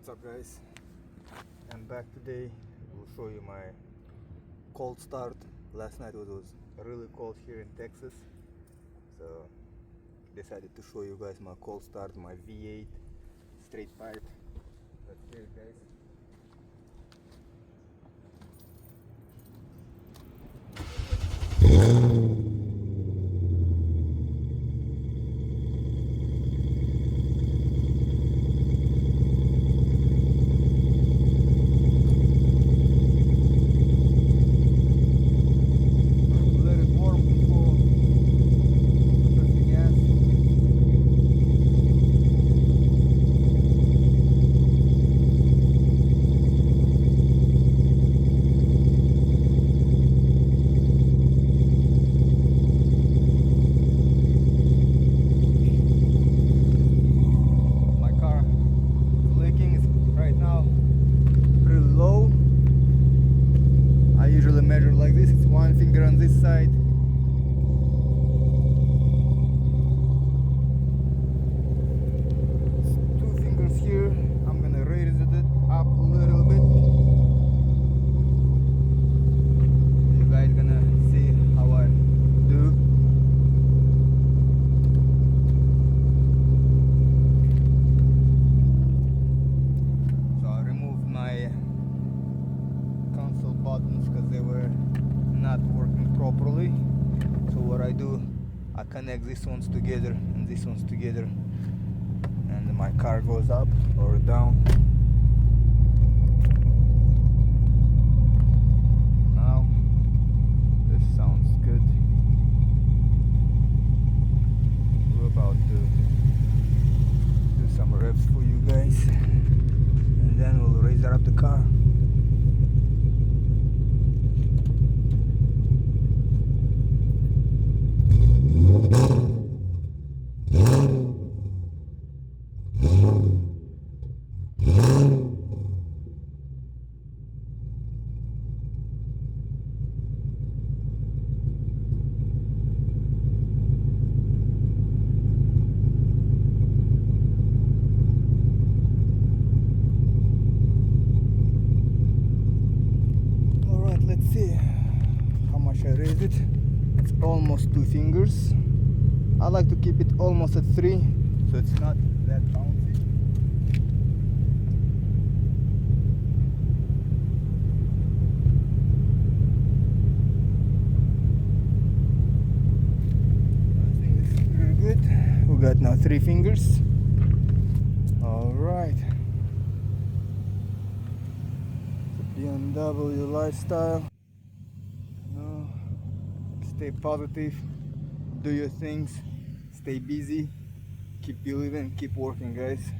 What's up, guys? I'm back today. We'll show you my cold start. Last night it was really cold here in Texas, so decided to show you guys my cold start, my V8 straight pipe. Let's hear it, guys. Let it warm before press the gas. My car is leaking. It's right now pretty low. I usually measure like this. It's one finger on this side. It's two fingers here. I'm gonna raise it up a little bit. You guys gonna see how I do. So I removed my console buttons because they were not working properly. So what I do, I connect these ones together and these ones together, and my car goes up or down. Now this sounds good. We're about to do some reps for you guys, and then we'll raise up the car. Alright, let's see how much I raised it. It's almost two fingers. I like to keep it almost at three, so it's not that bouncy. I think this is pretty good. We got now three fingers. Alright. The BMW lifestyle. No. Stay positive. Do your things. Stay busy. Keep believing. Keep working, guys.